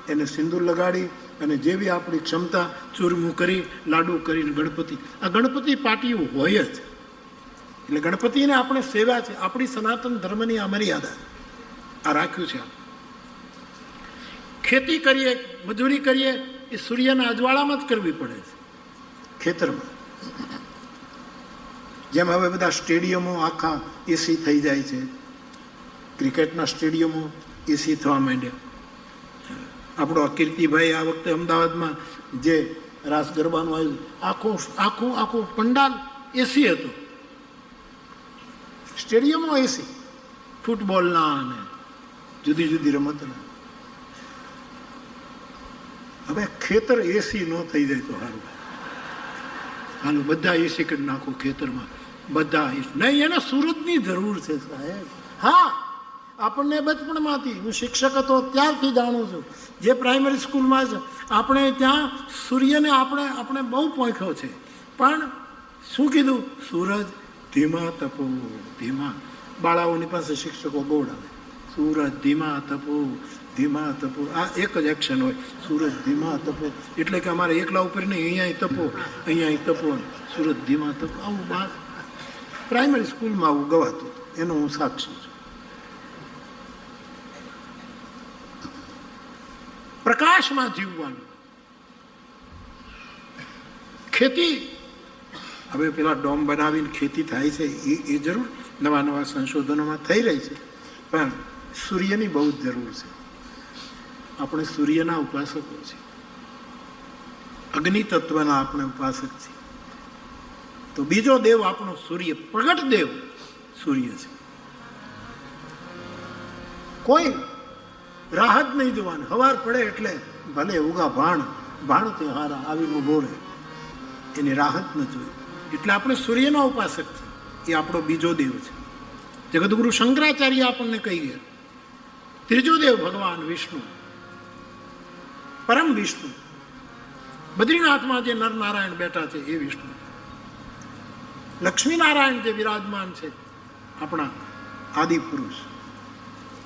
એને સિંદૂર લગાડી અને જેવી આપણી ક્ષમતા ચૂરમું કરી લાડુ કરીને ગણપતિ, આ ગણપતિ પાટિયું હોય જ. એટલે ગણપતિને આપણે સેવા છે, આપણી સનાતન ધર્મની આ મર્યાદા આ રાખ્યું છે. ખેતી કરીએ, મજૂરી કરીએ, એ સૂર્યના અજવાળામાં જ કરવી પડે છે, ખેતરમાં. જેમ હવે બધા સ્ટેડિયમો આખા એસી થઈ જાય છે, ક્રિકેટના સ્ટેડિયમો એસી થવા માંડ્યા. આપણો કીર્તિભાઈ આ વખતે અમદાવાદમાં જે રાસ ગરબાનું આવ્યું, આખું પંડાલ એસી હતું, સ્ટેડિયમો એસી, ફૂટબોલના અને જુદી જુદી રમતના. હવે ખેતર એસી ન થઈ જાય તો સારું. હાલો બધા એસી કરી નાખો ખેતરમાં, બધા નહીં. એને સૂરજની જરૂર છે સાહેબ. હા, આપણને બચપણમાંથી, હું શિક્ષક હતો ત્યારથી જાણું છું, જે પ્રાઇમરી સ્કૂલમાં જ આપણે ત્યાં સૂર્યને આપણે બહુ પોંખ્યો છે. પણ શું કીધું? સૂરજ ધીમા તપો, ધીમા. બાળાઓની પાસે શિક્ષકો ગોળાવે, સૂરજ ધીમા તપો, ધીમા તપો. આ એક જ એક્શન હોય, સૂરજ ધીમા તપો. એટલે કે અમારે એકલા ઉપર નહીં, અહીંયા તપો, અહીંયા તપો, સૂરજ ધીમા તપો. આવું બાર પ્રાઇમરી સ્કૂલમાં આવું ગવાતું, એનો હું સાક્ષી છું. પ્રકાશમાં જીવવાનું. ખેતી, હવે પેલા ડોમ બનાવીને ખેતી થાય છે, એ જરૂર નવા નવા સંશોધનોમાં થઈ રહી છે, પણ સૂર્યની બહુ જ જરૂર છે. આપણે સૂર્યના ઉપાસકો છીએ, અગ્નિ તત્વના આપણે ઉપાસક છીએ. તો બીજો દેવ આપણો સૂર્ય, પ્રગટ દેવ સૂર્ય છે. કોઈ રાહ જ નહીં જોવાની. સવાર પડે એટલે ભલે ઉગા ભાણ તે હારા આવીને ઉભો રહે, એની રાહત ન જોઈ. એટલે આપણે સૂર્યના ઉપાસક છે, એ આપણો બીજો દેવ છે. જગદગુરુ શંકરાચાર્ય આપણને કહી ગયા, ત્રીજો દેવ ભગવાન વિષ્ણુ, પરમ વિષ્ણુ. બદ્રીનાથમાં જે નરનારાયણ બેઠા છે એ વિષ્ણુ. લક્ષ્મીનારાયણ જે વિરાજમાન છે, આપણા આદિ પુરુષ,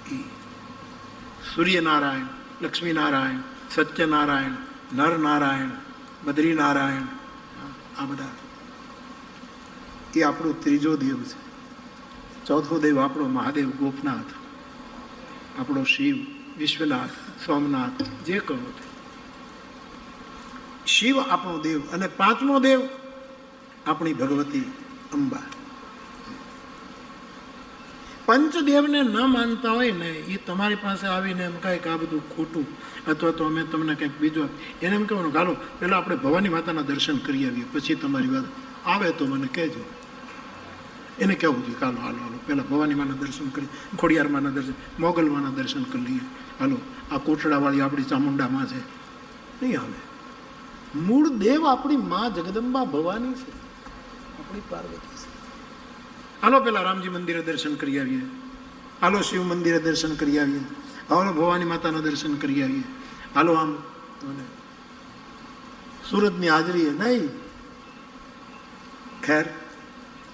એ સૂર્યનારાયણ, લક્ષ્મીનારાયણ, સત્યનારાયણ, નરનારાયણ, બદ્રીનારાયણ, આ બધા એ આપણો ત્રીજો દેવ છે. ચોથો દેવ આપણો મહાદેવ ગોપનાથ, આપણો શિવ, વિશ્વનાથ, સોમનાથ, જે કહો તે. શિવ આપણો દેવ. અને પાંચમો દેવ આપણી ભગવતી અંબા. પંચદેવને ન માનતા હોય ને, એ તમારી પાસે આવીને એમ કહે કે આ બધું ખોટું, અથવા તો અમે તમને કંઈક બીજો, એને એમ કહેવાનું ચાલો પહેલાં આપણે ભવાની માતાના દર્શન કરી આવીએ, પછી તમારી વાત આવે તો મને કહેજો. એને કહેવું જોઈએ ચાલો હાલો પહેલાં ભવાની માના દર્શન કરી, ખોડિયાર માના દર્શન, મોગલ માના દર્શન કરી લઈએ. હાલો આ કોટડાવાળી આપણી ચામુંડામાં છે. નહીં આવે. મૂળ દેવ આપણી મા જગદંબા ભવાની છે, આપણી પાર્વતી છે. હાલો પેલા રામજી મંદિરે દર્શન કરી આવીએ, હાલો શિવ મંદિરે દર્શન કરી આવીએ, હાલો ભવાની માતાના દર્શન કરી આવીએ, હાલો આમ સુરતની હાજરીએ. નહીં. ખેર,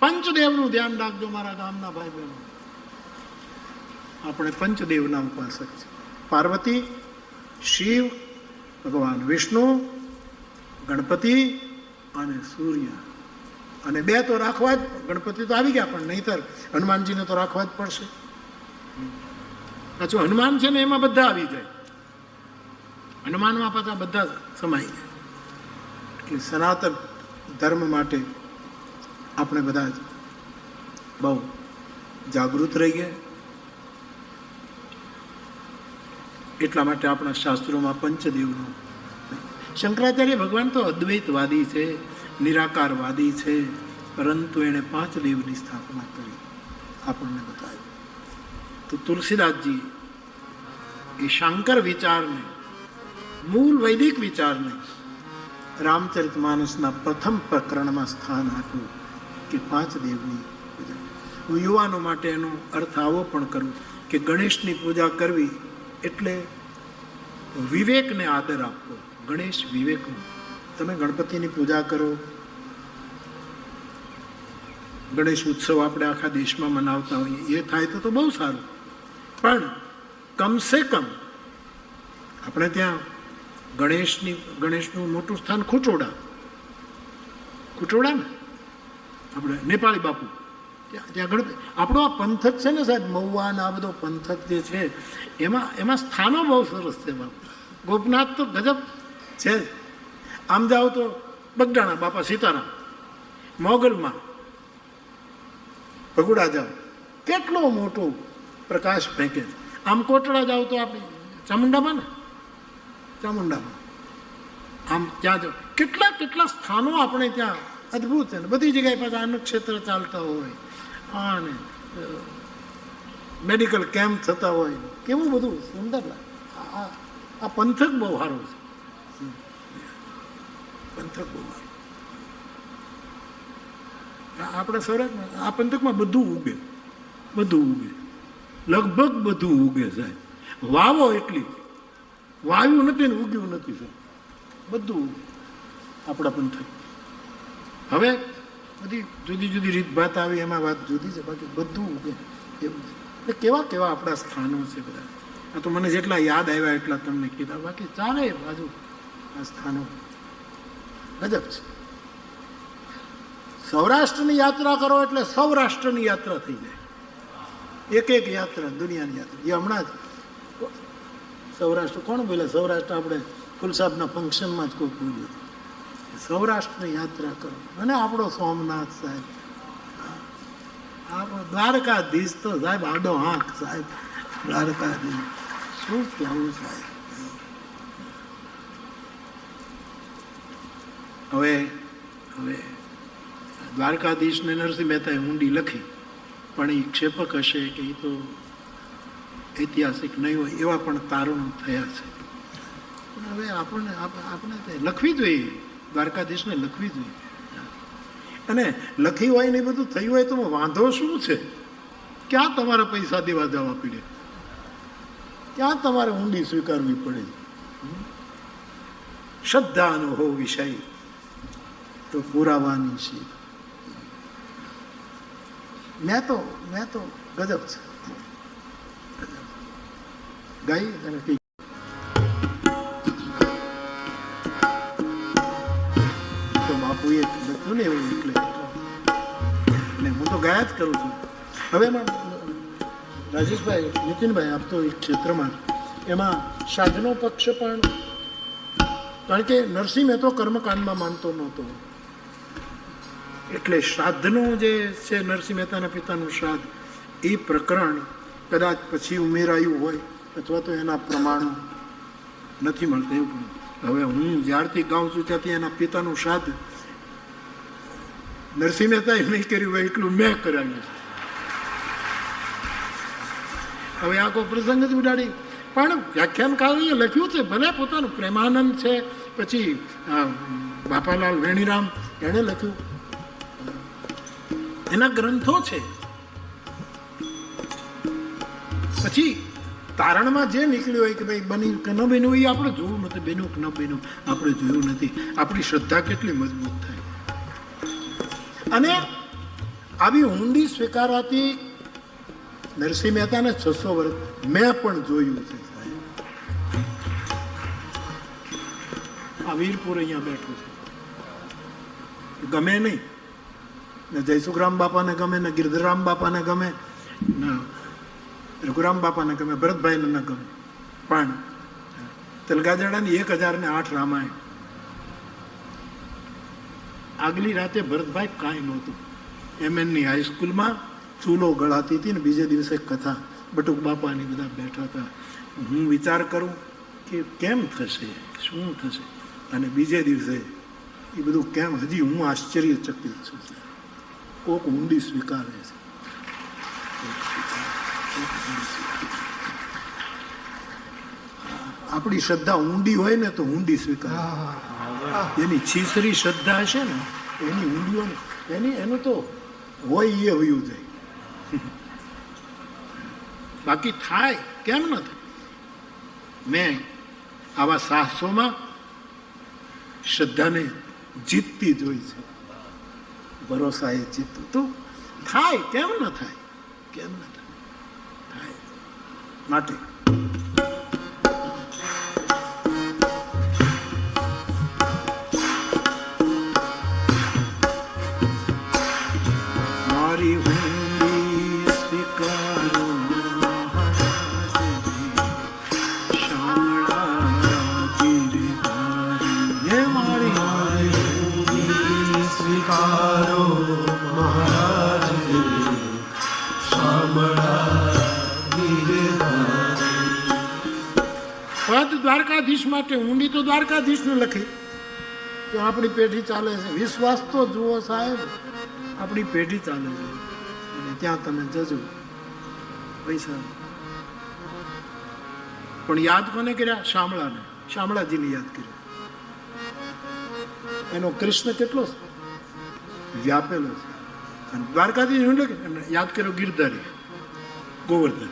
પંચદેવનું ધ્યાન રાખજો મારા ગામના ભાઈ બહેનો. આપણે પંચદેવના ઉપાસક છે. પાર્વતી, શિવ, ભગવાન વિષ્ણુ, ગણપતિ અને સૂર્ય. અને બે તો રાખવા જ, ગણપતિ તો આવી ગયા પણ નહીંતર હનુમાનજીને તો રાખવા જ પડશે. પાછું હનુમાન છે ને એમાં બધા આવી જાય, હનુમાનમાં પાછા બધા સમાઈ જાય. એટલે સનાતન ધર્મ માટે આપણે બધા જ બહુ જાગૃત રહીએ. એટલા માટે આપણા શાસ્ત્રોમાં પંચદેવનું. શંકરાચાર્ય ભગવાન તો અદ્વૈતવાદી છે, નિરાકારવાદી છે, પરંતુ એણે 5 દેવની સ્થાપના કરી, આપણને બતાવ્યું. તો તુલસીદાસજી એ શાંકર વિચારને, મૂળ વૈદિક વિચારને રામચરિતમાનસના પ્રથમ પ્રકરણમાં સ્થાન આપ્યું કે 5 દેવની પૂજા. હું યુવાનો માટે એનો અર્થ આવો પણ કરું કે ગણેશની પૂજા કરવી એટલે વિવેકને આદર આપવો. ગણેશ વિવેકનો. તમે ગણપતિની પૂજા કરો, ગણેશ ઉત્સવ આપણે આખા દેશમાં મનાવતા હોઈએ, એ થાય તો બહુ સારું. પણ કમસે કમ આપણે ત્યાં ગણેશનું મોટું સ્થાન ખૂંટોડા ને આપણે નેપાળી બાપુ ત્યાં ગણપતિ. આપણો આ પંથક છે ને સાહેબ, મહુવા ને આ બધો પંથક જે છે એમાં સ્થાનો બહુ સરસ છે બાપુ. ગોપનાથ તો ગજબ છે. આમ જાઓ તો બગડાણા બાપા સીતારામ, મોગલમાં ભગુડા જાઓ કેટલો મોટો પ્રકાશ ફેંકે છે. આમ કોટડા જાઓ તો આપણે ચામુંડામાં આમ ત્યાં જાઓ કેટલા સ્થાનો આપણે ત્યાં અદ્ભુત છે ને બધી જગ્યાએ પાછા અન્નક્ષેત્ર ચાલતા હોય અને મેડિકલ કેમ્પ થતા હોય, કેવું બધું સુંદર લાગે. આ પંથક બહુ સારો છે, પંથક બહુ સારું. આપણે સૌરાષ્ટ્રમાં આ પંથકમાં બધું ઉગે, લગભગ બધું ઉગે સાહેબ. વાવો એટલી વાવ્યું નથી ને ઉગ્યું નથી સાહેબ, બધું આપણા પંથક. હવે બધી જુદી જુદી રીત ભાત આવી એમાં વાત જુદી છે, બાકી બધું ઉગે એવું છે. એટલે કેવા આપણા સ્થાનો છે બધા. આ તો મને જેટલા યાદ આવ્યા એટલા તમને કીધા, બાકી ચાલે બાજુ આ સ્થાનો ગજબ છે. સૌરાષ્ટ્રની યાત્રા કરો એટલે સૌરાષ્ટ્રની યાત્રા થઈ જાય. એક યાત્રા દુનિયાની યાત્રા. એ હમણાં જ સૌરાષ્ટ્ર કોણ બોલ્યા? સૌરાષ્ટ્ર આપણે કુલસાબના ફંક્શનમાં જ કોઈ બોલ્યું. સૌરાષ્ટ્રની યાત્રા કરો. અને આપણો સોમનાથ સાહેબ, આપણો દ્વારકાધીશ તો સાહેબ આડો હાંક સાહેબ, દ્વારકાધીશ શું કહેવું સાહેબ. હવે દ્વારકાધીશને નરસિંહ મહેતાએ ઊંડી લખી, પણ એ ક્ષેપક હશે કે એ તો ઐતિહાસિક નહીં હોય એવા પણ તારણો થયા છે. હવે આપણે લખવી જોઈએ, દ્વારકાધીશને લખવી જોઈએ. અને લખી હોય ને બધું થયું હોય તો વાંધો શું છે? ક્યાં તમારે પૈસા દેવા જવા પડે? ક્યાં તમારે ઊંડી સ્વીકારવી પડે? શ્રદ્ધાનો હો વિષય તો પુરાવાની છે. મેં તો ગજબ છે. ગાઈ અને તો બાપુએ લખ્યું ને એવું એટલે હું તો ગાયા જ કરું છું. હવે એમાં રાજેશભાઈ, નીતિનભાઈ, આપ તો એક ક્ષેત્રમાં એમાં સાધનો પક્ષ પણ, કારણ કે નરસિંહ મહેતો કર્મકાંડમાં માનતો નહોતો, એટલે શ્રાદ્ધનો જે છે નરસિંહ મહેતાના પિતાનું શ્રાદ્ધ એ પ્રકરણ કદાચ પછી ઉમેરાયું હોય અથવા તો એના પ્રમાણો નથી મળતા એવું. હવે હું જ્યારથી ગાઉં છું ત્યાંથી એના પિતાનું શ્રાદ્ધ નરસિંહ મહેતાએ નહીં કર્યું હોય એટલું મેં કરાવ્યું. હવે આ કોઈ પ્રસંગ જ ઉડાડી, પણ વ્યાખ્યાનકારોએ લખ્યું છે, ભલે પોતાનું પ્રેમાનંદ છે, પછી બાપાલાલ વેણીરામ એણે લખ્યું, એના ગ્રંથો છે. પછી તારણમાં જે નીકળ્યું હોય કે ભાઈ બન્યું કે ન બન્યું એ આપણે જોવું નથી, બન્યું કે ન બન્યું આપણે જોયું નથી. આપણી શ્રદ્ધા કેટલી મજબૂત થાય. અને આવી ઊંડી સ્વીકારાતી નરસિંહ મહેતાને 600 વર્ષ મેં પણ જોયું છે સાહેબ. આ વીરપુર અહીંયા બેઠું છે, ગમે નહીં ને જયસુખરામ બાપાને ગમે ને ગિરધરામ બાપાને ગમે ને રઘુરામ બાપાને ગમે, ભરતભાઈને ન ગમે, પણ તલગાજડાની 1008 રામાયણ આગલી રાતે ભરતભાઈ કાંઈ નહોતું. MNની હાઈસ્કૂલમાં ચૂલો ગળાતી હતી ને બીજે દિવસે કથા, બટુક બાપાની બધા બેઠા હતા. હું વિચાર કરું કે કેમ થશે, શું થશે, અને બીજે દિવસે એ બધું કેમ, હજી હું આશ્ચર્યચકિત છું. કોક ઊંડી સ્વીકારે છે. આપણી શ્રદ્ધા ઊંડી હોય ને તો ઊંડી સ્વીકાર. એની છીસરી શ્રદ્ધા હશે ને એની ઊંડીઓ એનું તો હોય એ હોયું જાય. બાકી થાય કેમ ન થાય? મેં આવા સાહસોમાં શ્રદ્ધાને જીતતી જોઈ છે, ભરોસા એ જીતતું તો થાય. કેમ ન થાય? કેમ ન થાય? માટે દ્વારકાધીશ માટે, ઊંડી તો દ્વારકાધીશને લખી કે આપણી પેઢી ચાલે છે. વિશ્વાસ તો જુઓ સાહેબ, આપણી પેઢી ચાલે છે અને ત્યાં તમે જજો પૈસા. પણ યાદ કોને કર્યા? શામળાને, શામળાજીને યાદ કર્યા. એનો કૃષ્ણ કેટલો વ્યાપેલો છે. અને દ્વારકાધીશ યાદ કર્યો ગિરધારી ગોવર્ધન,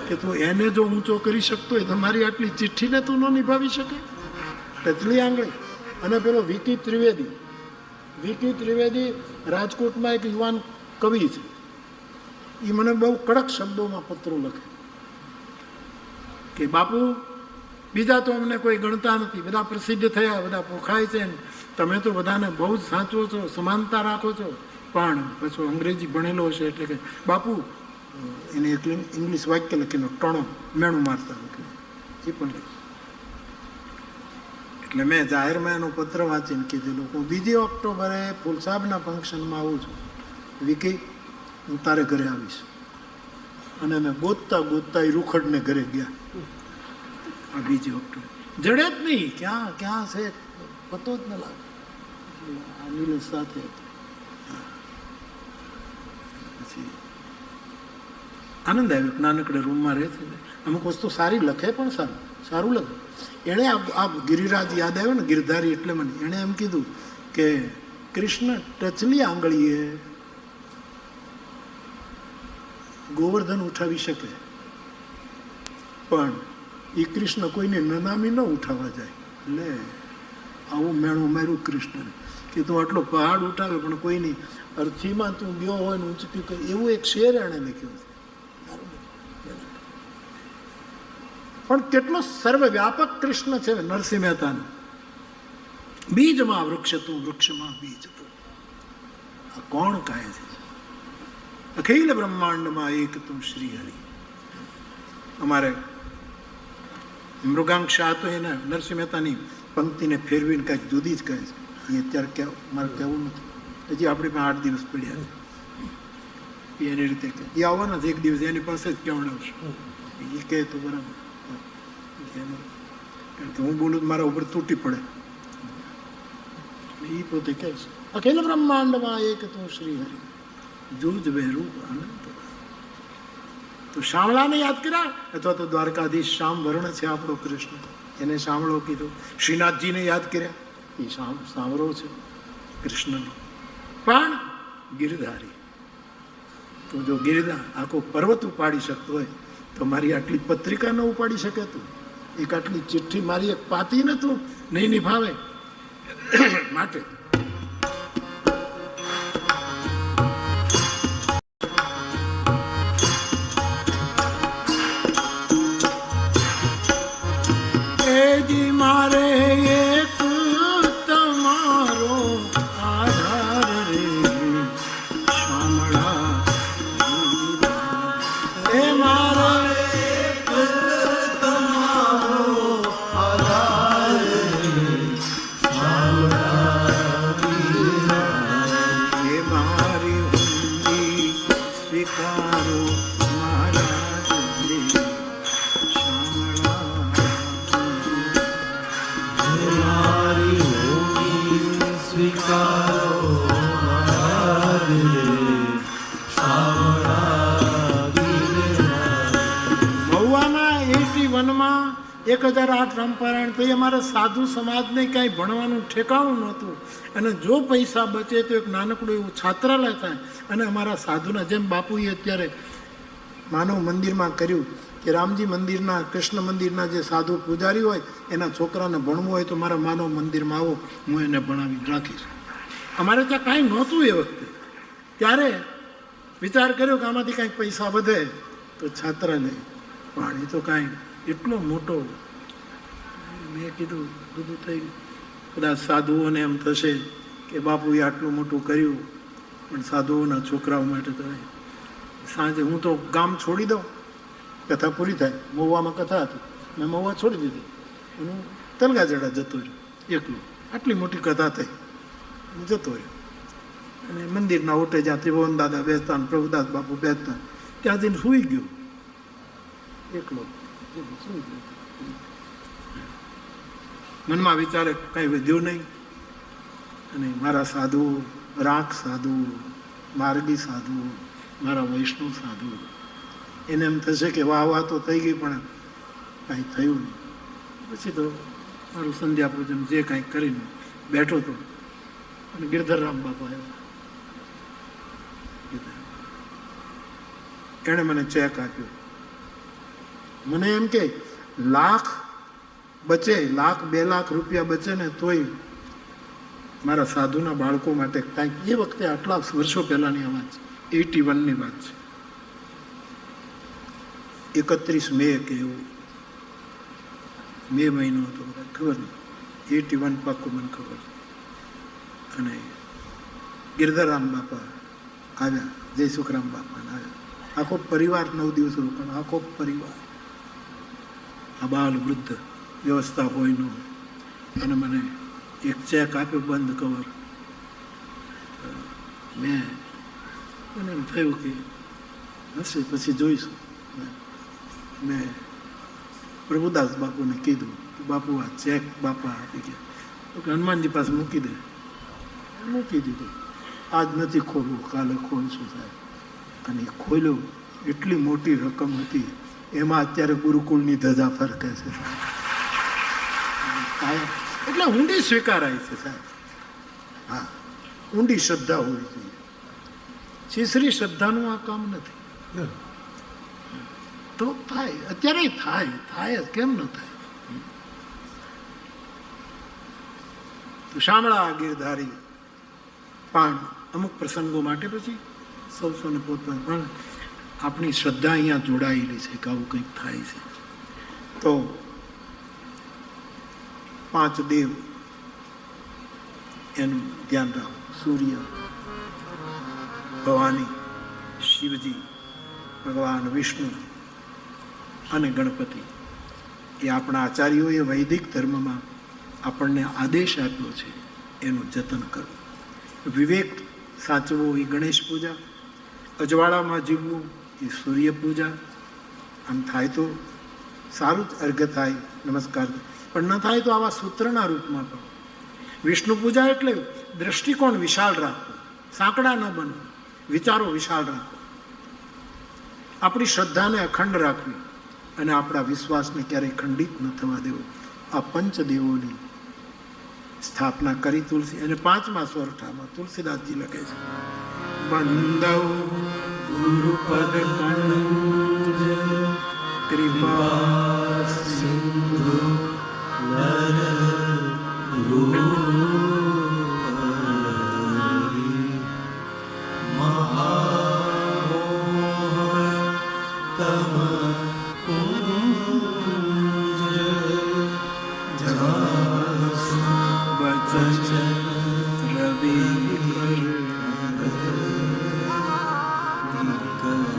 કે તું એને જો ઊંચો કરી શકતો હોય તો મારી આટલી ચિઠ્ઠીને તું ન નિભાવી શકે? ટચલી આંગળી. અને પેલો વિકી ત્રિવેદી, વિકી ત્રિવેદી રાજકોટમાં એક યુવાન કવિ છે, એ મને બહુ કડક શબ્દોમાં પત્રો લખે કે બાપુ, બીજા તો અમને કોઈ ગણતા નથી, બધા પ્રસિદ્ધ થયા, બધા પોખાય છે, તમે તો બધાને બહુ જ સાચવો છો, સમાનતા રાખો છો, પણ પછી અંગ્રેજી ભણેલો હશે એટલે કે બાપુ, એને એક ઇંગ્લિશ વાક્ય લખીને ટણો મેણું મારતા લખ્યું, એ પણ લખ્યું. એટલે મેં જાહેરમાં એનો પત્ર વાંચીને કીધેલું હું 2 ઓક્ટોબરે ફૂલસાબના ફંક્શનમાં આવું છું, વિકી હું તારે ઘરે આવીશ. અને મેં ગોતતા ગોતતા એ રૂખડને ઘરે ગયા. આ 2 ઓક્ટોબર જડે જ નહીં, ક્યાં ક્યાં છે પતો જ ન લાગે. નીલેશ સાથે પછી આનંદ આવ્યો. નાનકડે રૂમમાં રહે છે, અમુક વસ્તુ સારી લખે, પણ સારું લખે. એણે આ ગિરિરાજ યાદ આવ્યો ને, ગિરધારી એટલે મને એણે એમ કીધું કે કૃષ્ણ ટચલી આંગળીએ ગોવર્ધન ઉઠાવી શકે, પણ એ કૃષ્ણ કોઈને નનામી ન ઉઠાવવા જાય. એટલે આવું મેણું માર્યું કૃષ્ણને કે તું આટલો પહાડ ઉઠાવે પણ કોઈની અર્થીમાં તું ગયો હોય ને ઊંચક્યું કરે, એવું એક શેર એણે લખ્યું છે. પણ કેટલો સર્વવ્યાપક કૃષ્ણ છે નરસિંહ મહેતાનો. બીજમાં વૃક્ષ તું, વૃક્ષમાં બીજ તું. આ કોણ કહે છે? અખિલ બ્રહ્માંડમાં એક તું શ્રી હરિ. અમારે મૃગાંક શાહ તો એને નરસિંહ મહેતાની પંક્તિને ફેરવીને કાંઈક જુદી જ કહે છે. એ અત્યારે મારે કહેવું નથી, હજી આપણી પાસે 8 દિવસ પડ્યા છે. એની રીતે કહે, એ આવવાના જ એક દિવસ એની પાસે જ કહેવડાવશે. એ કહે તો બરાબર, કારણ કે હું બોલું મારા ઉપર તૂટી પડે. એ પોતે કહે છે અખિલ બ્રહ્માંડમાં એક તું શ્રી હરિ, જૂજ બેરૂપ અનંત. તો શામળાને યાદ કર્યા, અથવા તો દ્વારકાધીશ શ્યામ વર્ણ છે આપણો કૃષ્ણ, એને શામળો કીધો. શ્રીનાથજીને યાદ કર્યા, એ સાંવરો છે કૃષ્ણનો. પણ ગિરધારી, તો જો ગિરધા આખો પર્વત ઉપાડી શકતો હોય તો મારી આટલી પત્રિકા ન ઉપાડી શકે તું? એક આટલી ચિઠ્ઠી મારી એક પાતીને તું નહીં નિભાવે? માટે મારે એક તમારો આધાર રે શામળા, એ મારો એક તમારો આધાર રે શામળા, એ મારી ઊંડી સ્વીકારો મારા મહુવામાં 1008 રામપારાયણ તો અમારા સાધુ સમાજને કાંઈ ભણવાનું ઠેકાણું નહોતું. અને જો પૈસા બચે તો એક નાનકડું એવું છાત્રાલય થાય. અને અમારા સાધુના જેમ બાપુએ અત્યારે માનવ મંદિરમાં કર્યું કે રામજી મંદિરના, કૃષ્ણ મંદિરના જે સાધુ પૂજારી હોય એના છોકરાને ભણવું હોય તો મારા માનવ મંદિરમાં આવો, હું એને ભણાવી રાખીશ. અમારે ત્યાં કાંઈ નહોતું એ વખતે. ત્યારે વિચાર કર્યો કે આમાંથી કાંઈક પૈસા વધે તો છાત્રાલય. પણ એ તો કાંઈ એટલો મોટો, મેં કીધું બધું થઈ ગયું. કદાચ સાધુઓને એમ થશે કે બાપુએ આટલું મોટું કર્યું, પણ સાધુઓના છોકરાઓ માટે તો સાંજે હું તો ગામ છોડી દઉં, કથા પૂરી થાય. મહુવામાં કથા હતી, મેં મહુવા છોડી દીધી. હું તલગાજડા જતો રહ્યો એકલો. આટલી મોટી કથા થઈ, હું જતો રહ્યો. અને મંદિરના ઓટે જ્યાં ત્રિભુવન દાદા બેસતા ને પ્રભુદાસ બાપુ બેસતા, ત્યાં જઈને સૂઈ ગયો એકલો. મનમાં વિચારે કાંઈ વધ્યું નહીં, અને મારા સાધુ, રાખ સાધુ, માર્ગી સાધુ, મારા વૈષ્ણવ સાધુ, એને એમ થશે કે વાહ વાહ તો થઈ ગઈ પણ કાંઈ થયું નહીં. પછી તો મારું સંધ્યા પૂજન જે કાંઈ કરીને બેઠો હતો, અને ગિરધરરામ બાપા આવ્યા. એણે મને ચેક આપ્યો. મને એમ કે લાખ બચે, લાખ 2 લાખ રૂપિયા બચે ને તોય મારા સાધુના બાળકો માટે કાંઈક, એ વખતે આટલા વર્ષો પહેલાની આ વાત છે, 81ની વાત છે. 31 મે કે એવું મે મહિનો હતો, બધા ખબર નહીં, 81 પાક્કું મને ખબર. અને ગિરધરરામ બાપા આવ્યા, જય સુખરામ બાપા આવ્યા. આખો પરિવાર 9 દિવસ રોકાણ, આખો પરિવાર, આ બાલ વૃદ્ધ, વ્યવસ્થા હોય ન. અને મને એક ચેક આપ્યો, બંધ કવર. મને એમ થયું કે હશે, પછી જોઈશું. મેં પ્રભુદાસ બાપુને કીધું કે બાપુ આ ચેક બાપા આપી ગયા, તો કે હનુમાનજી પાસે મૂકી દે. મૂકી દીધું. આજ નથી ખોલવું, કાલે ખોલશું સાહેબ. અને ખોલ્યો, એટલી મોટી રકમ હતી, એમાં અત્યારે ગુરુકુળની ધજા ફરકે છે સાહેબ. એટલે ઊંડી સ્વીકારાય છે સાહેબ. હા, ઊંડી શ્રદ્ધા હોવી જોઈએ. છીછરી શ્રદ્ધાનું આ કામ નથી. તો થાય, અત્યારે થાય જ, કેમ ન થાય? તો શામળા ગિરધારી પણ અમુક પ્રસંગો માટે પછી સૌને પોતાનું, પણ આપણી શ્રદ્ધા અહીંયા જોડાયેલી છે કે આવું કંઈક થાય છે. તો 5 દેવ એનું ધ્યાન રાખો. સૂર્ય, ભવાની, શિવજી, ભગવાન વિષ્ણુ અને ગણપતિ. એ આપણા આચાર્યોએ વૈદિક ધર્મમાં આપણને આદેશ આપ્યો છે, એનું જતન કરવું. વિવેક સાચવો એ ગણેશ પૂજા, અજવાળામાં જીવવું એ સૂર્ય પૂજા. આમ થાય તો સારું જ, અર્ઘ્ય થાય, નમસ્કાર. પણ ન થાય તો આવા સૂત્રના રૂપમાં પણ. વિષ્ણુ પૂજા એટલે દ્રષ્ટિકોણ વિશાળ રાખવો, સાંકડા ન બનવું, વિચારો વિશાળ રાખવો, આપણી શ્રદ્ધાને અખંડ રાખવી, અને આપણા વિશ્વાસને ક્યારેય ખંડિત ન થવા દેવો. આ પંચદેવોની સ્થાપના કરી તુલસી. અને 5મા સોરઠામાં તુલસીદાસજી લખે છે, બંદવ ગુરુપદ કંજ કૃપા સિંધુ નર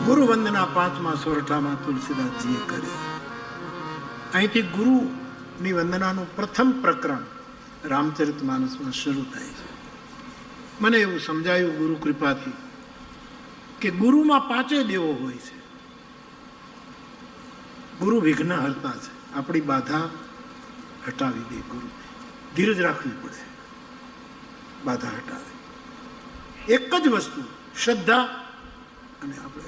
ગુરુ વંદના 5મા સોરઠામાં તુલસીદાસજીએ કરી. અહીંથી ગુરુની વંદનાનું પ્રથમ પ્રકરણ રામચરિતમાનસમાં શરૂ થાય છે. મને એવું સમજાયું ગુરુ કૃપાથી કે ગુરુમાં 5 દેવો હોય છે. ગુરુ વિઘ્નહર્તા છે, આપણી બાધા હટાવી દે. ગુરુ ધીરજ રાખવી પડે, બાધા હટાવે. એક જ વસ્તુ, શ્રદ્ધા. અને આપણે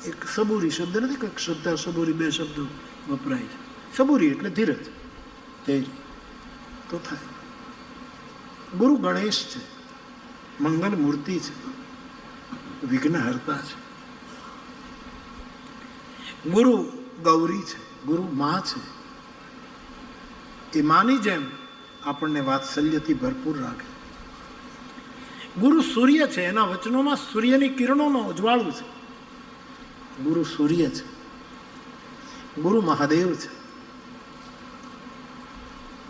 એક સબૂરી શબ્દ નથી કે શ્રદ્ધા સબૂરી 2 શબ્દો વપરાય છે. સબૂરી એટલે ધીરજ, ધૈર્ય તો થાય. ગુરુ ગણેશ છે, મંગલ મૂર્તિ છે, વિઘ્નહર્તા છે. ગુરુ ગૌરી છે, ગુરુ મા છે. એ માની જેમ આપણને વાત્સલ્યથી ભરપૂર રાખે. ગુરુ સૂર્ય છે, એના વચનોમાં સૂર્યની કિરણોનો ઉજવાળું છે. ગુરુ સૂર્ય છે. ગુરુ મહાદેવ છે.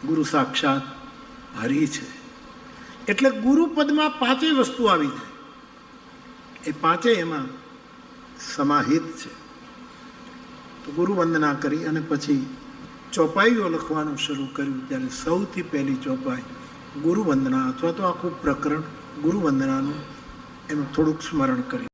ગુરુ સાક્ષાત હરિ છે. એટલે ગુરુ પદમાં 5 વસ્તુ આવી જાય. એ 5 એમાં સમાહિત છે. તો ગુરુ વંદના કરી અને પછી ચોપાઈઓ લખવાનું શરૂ કર્યું. ત્યારે સૌથી પહેલી ચોપાઈ ગુરુ વંદના, અથવા તો આખું પ્રકરણ ગુરુ વંદનાનું, એનું થોડુંક સ્મરણ કર્યું.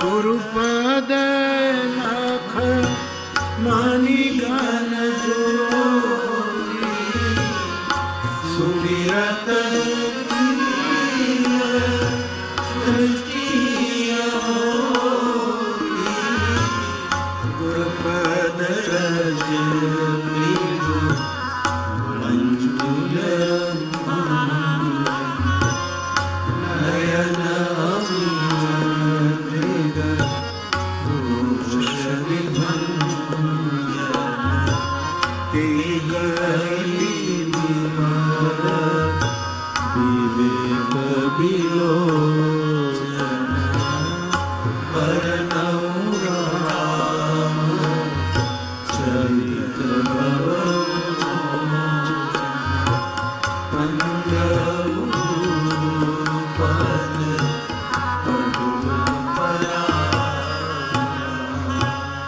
ગુરુપદ લાખ માની ગાન સુમિરત ગુરુપદ રજ મંજુલ નયન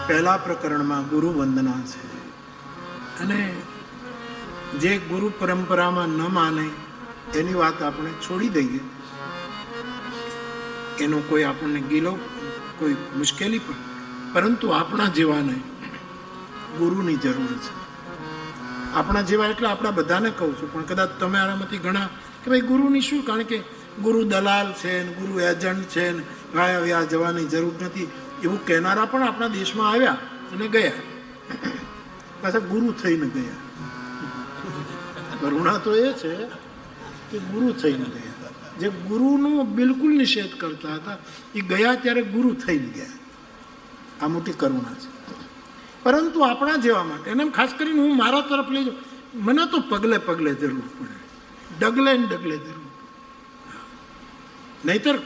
પહેલા પ્રકરણમાં ગુરુ વંદના છે. અને જે ગુરુ પરંપરામાં ન માને એની વાત આપણે છોડી દઈએ, એનો કોઈ આપણને ગીલો કોઈ મુશ્કેલી પણ, પરંતુ આપણા જેવાને ગુરુની જરૂર છે. આપણા જેવા એટલે આપણા બધાને કહું છું, પણ કદાચ તમે આનામાંથી ઘણા કે ભાઈ ગુરુની શું, કારણ કે ગુરુ દલાલ છે ને ગુરુ એજન્ટ છે ને વાયા વ્યા જવાની જરૂર નથી, એવું કહેનારા પણ આપણા દેશમાં આવ્યા અને ગયા, પાછા ગુરુ થઈને ગયા. કરુણા તો એ છે કે ગુરુ થઈને ગયા. જે ગુરુનો બિલકુલ નિષેધ કરતા હતા એ ગયા ત્યારે ગુરુ થઈને ગયા. આ મોટી કરુણા છે. પરંતુ આપણા જેવા માટે, અને ખાસ કરીને હું મારા તરફ લઈ જાઉં, મને તો પગલે પગલે જરૂર પડે, ડગલે ને ડગલે જરૂર. નહીતર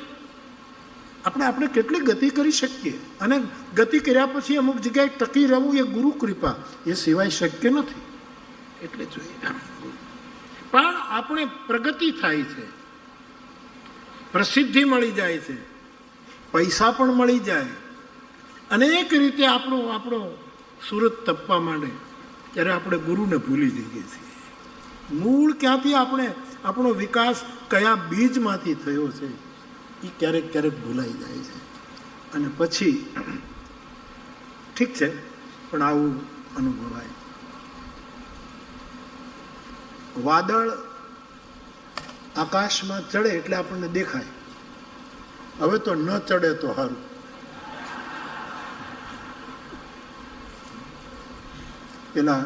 આપણે કેટલી ગતિ કરી શકીએ, અને ગતિ કર્યા પછી અમુક જગ્યાએ ટકી રહેવું એ ગુરુ કૃપા, એ સિવાય શક્ય નથી. એટલે જોઈએ પણ આપણે પ્રગતિ થાય છે, પ્રસિદ્ધિ મળી જાય છે, પૈસા પણ મળી જાય, અનેક રીતે આપણો સુરત તપવા માંડે, ત્યારે આપણે ગુરુને ભૂલી જઈએ છીએ. મૂળ ક્યાંથી આપણો વિકાસ કયા બીજમાંથી થયો છે એ ક્યારેક ક્યારેક ભૂલાઈ જાય છે. અને પછી ઠીક છે, પણ આવું અનુભવાય. વાદળ આકાશમાં ચડે એટલે આપણને દેખાય, હવે તો ન ચડે તો સારું. પેલા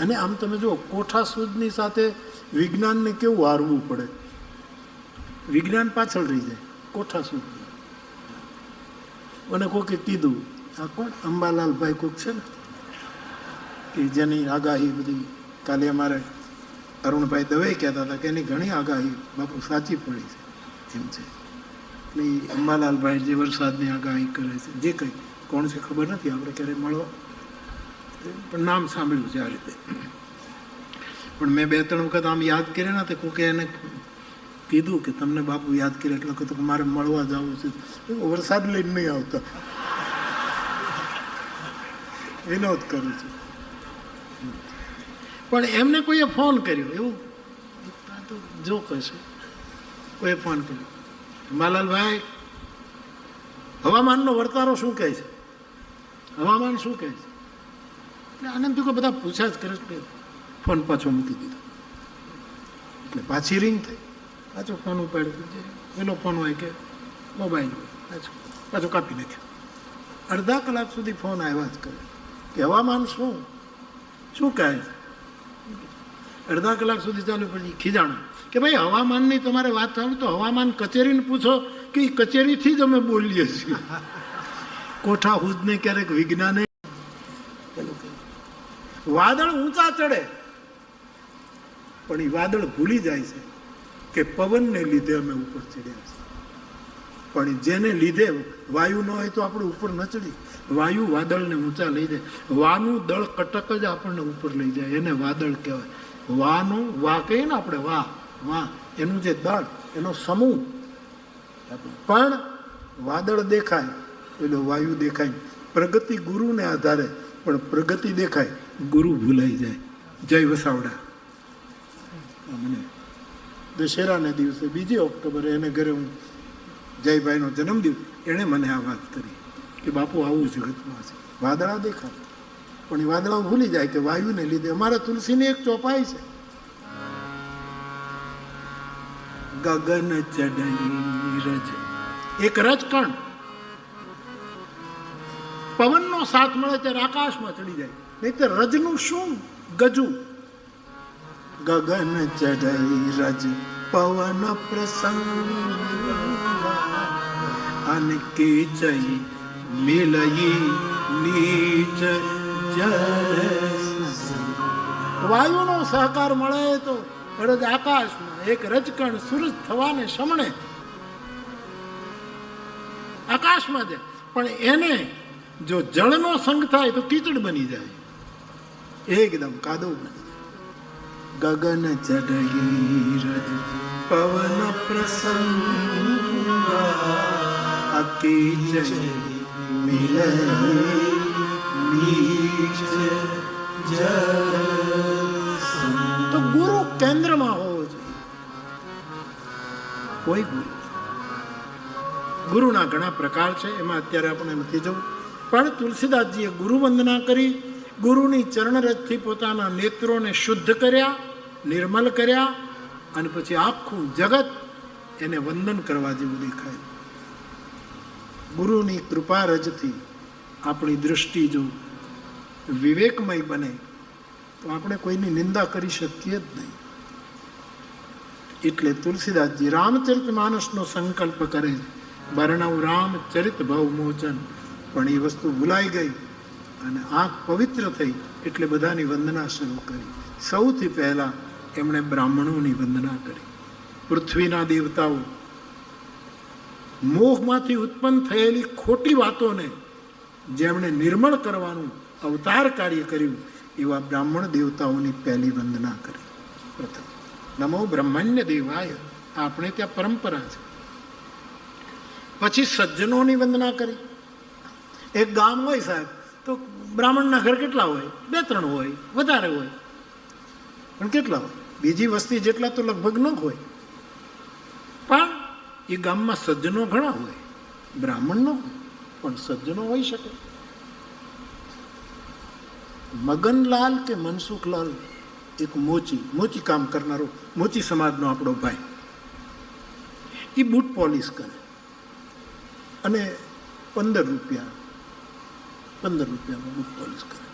અને આમ તમે જુઓ, કોઠા સૂદની સાથે વિજ્ઞાનને કેવું હારવું પડે. વિજ્ઞાન પાછળ રહી જાય, કોઠા સૂદ. મને કોકે કીધું, આ કોણ અંબાલાલભાઈ કોક છે ને, કે જેની આગાહી બધી કાલે અમારે અરુણભાઈ દવે કહેતા હતા કે એની ઘણી આગાહી બાપુ સાચી પડી છે એમ છે. એટલે અંબાલાલભાઈ જે વરસાદની આગાહી કરે છે, જે કંઈ કોણ છે ખબર નથી, આપણે ક્યારેય મળવા પણ નામ સાંભળ્યું છે આ રીતે. પણ મેં 2-3 વખત આમ યાદ કર્યા ને, તે કોકે એને કીધું કે તમને બાપુ યાદ કર્યા એટલે કીધું કે મારે મળવા જવું છે. વરસાદ લઈને નહીં આવતા, વિનોદ કરું છું. પણ એમને કોઈએ ફોન કર્યો, એવું તો જો કહેશે, કોઈએ ફોન કર્યો, અંબાલાલભાઈ હવામાનનો વર્તારો શું કહે છે, હવામાન શું કહે છે. એટલે આનંદ કે બધા પૂછ્યા જ કરે છે. ફોન પાછો મૂકી દીધો, એટલે પાછી રિંગ થઈ, પાછો ફોન ઉપાડ્યો, પેલો ફોન હોય કે મોબાઈલ હોય, પાછો કાપી નાખ્યો. અડધા કલાક સુધી ફોન આવ્યા જ કરે કે હવામાન શું કહે છે. અડધા કલાક સુધી ચાલ્યું, પછી ખીજાણા કે ભાઈ હવામાનની તમારે વાત ચાલુ તો હવામાન કચેરીને પૂછો કે એ કચેરીથી જ અમે બોલીએ છીએ. કોઠા હુદને ક્યારેક વિજ્ઞાને વાદળ ઊંચા ચડે, પણ એ વાદળ ભૂલી જાય છે કે પવનને લીધે અમે ઉપર ચડ્યા છીએ. પણ જેને લીધે વાયુ ન હોય તો આપણે ઉપર ન ચડી. વાયુ વાદળને ઊંચા લઈ જાય. વાનું દળ કટક જ આપણને ઉપર લઈ જાય, એને વાદળ કહેવાય. વાનું વા કહીએ ને આપણે, વા એનું જે દળ, એનો સમૂહ પણ વાદળ દેખાય એટલે વાયુ દેખાય. પ્રગતિ ગુરુને આધારે, પણ પ્રગતિ દેખાય ગુરુ ભૂલાઈ જાય. જય વસાવડા. મને દશેરાને દિવસે 2 ઓક્ટોબરે એને ઘરે હું જયભાઈનો જન્મદિવસ, એણે મને આ વાત કરી કે બાપુ આવું જગતમાં છે, વાદળા દેખાય પણ એ વાદળાઓ ભૂલી જાય કે વાયુને લીધે. અમારા તુલસીની એક ચોપાઈ છે, ગગન ચડઈ રજ, એક રજકણ પવનનો સાથ મળે ત્યારે આકાશમાં ચડી જાય, નહીં તો રજનું શું ગજુ. ગગન ચડઈ રજ પવન પ્રસંગ અને કીચય મિલઈ નીચ જલ. વાયુનો સહકાર મળે તો રજ આકાશમાં એક રજકણ સૂરજ થવાને સમણે આકાશમાં જાય, પણ એને જો જળનો સંગ થાય તો કીચડ બની જાય, એકદમ કાદવ બની જાય. ગગન ચઢઈ રજ પવન પ્રસંગ અકીચય મિલઈ નીચ જલ. તો ગુરુ કેન્દ્રમાં હોવો જોઈએ. કોઈ ગુરુના ઘણા પ્રકાર છે, એમાં અત્યારે આપણે નથી જવું. પણ તુલસીદાસજીએ ગુરુ વંદના કરી, ગુરુની ચરણરજથી પોતાના નેત્રોને શુદ્ધ કર્યા, નિર્મલ કર્યા, અને પછી આખું જગત એને વંદન કરવા જેવું દેખાય. ગુરુની કૃપા રજથી આપણી દૃષ્ટિ જો વિવેકમય બને તો આપણે કોઈની નિંદા કરી શકીએ જ નહીં. એટલે તુલસીદાસજી રામચરિત માનસનો સંકલ્પ કરે, વર્ણવ રામચરિત ભવ મોચન, પણ એ વસ્તુ ભૂલાઈ ગઈ અને આંખ પવિત્ર થઈ એટલે બધાની વંદના શરૂ કરી. સૌથી પહેલા એમણે બ્રાહ્મણોની વંદના કરી. પૃથ્વીના દેવતાઓ મોહમાંથી ઉત્પન્ન થયેલી ખોટી વાતોને જેમણે નિર્મળ કરવાનું અવતાર કાર્ય કર્યું, એવા બ્રાહ્મણ દેવતાઓની પહેલી વંદના કરી. પ્રથમ નમો બ્રહ્મણ્ય દેવાય, આપણે ત્યાં પરંપરા છે. પછી સજ્જનોની વંદના કરી. એક ગામ હોય સાહેબ, તો બ્રાહ્મણના ઘર કેટલા હોય? 2-3 હોય, વધારે હોય, પણ કેટલા હોય? બીજી વસ્તી જેટલા તો લગભગ ન હોય, પણ એ ગામમાં સજ્જનો ઘણા હોય. બ્રાહ્મણ ન હોય પણ સજ્જનો હોઈ શકે. મગનલાલ કે મનસુખલાલ, એક મોચી કામ કરનારો, મોચી સમાજનો આપણો ભાઈ, એ બૂટ પોલિશ કરે અને 15 રૂપિયામાં બૂટ પોલિશ કરે,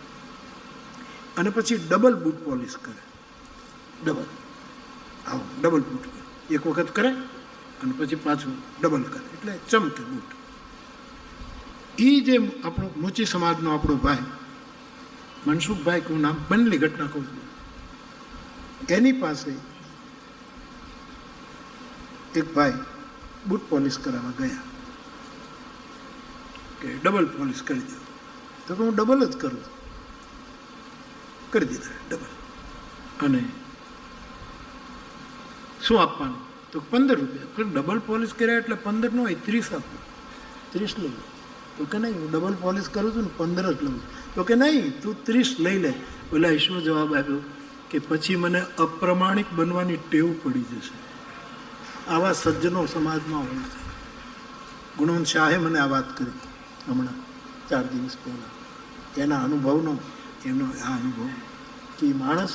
અને પછી ડબલ બૂટ પોલિશ કરે. ડબલ બૂટ એક વખત કરે અને પછી પાછું ડબલ કરે, એટલે ચમકે બૂટ. એ જે આપણો મોચી સમાજનો આપણો ભાઈ મનસુખભાઈ, હું નામ બનેલી ઘટના કહું છું, એની પાસે એક ભાઈ બૂટ પોલિશ કરાવવા ગયા કે ડબલ પોલિશ કરી દો. તો હું ડબલ જ કરું છું. કરી દીધા ડબલ. અને શું આપવાનું? તો 15 રૂપિયા. ડબલ પોલિશ કર્યા એટલે 15 ન હોય, 30 આપો. 30 લઈ લો. તો કે નહીં, હું ડબલ પોલિશ કરું છું ને 15 જ લઉં. તો કે નહીં, તું 30 લઈ લે. ઓલા શું જવાબ આપ્યો કે પછી મને અપ્રમાણિક બનવાની ટેવ પડી જશે. આવા સજ્જનો સમાજમાં હોય છે. ગુણવંત શાહે મને આ વાત કરી હમણાં 4 દિવસ પહેલાં. એના અનુભવનો એનો આ અનુભવ કે માણસ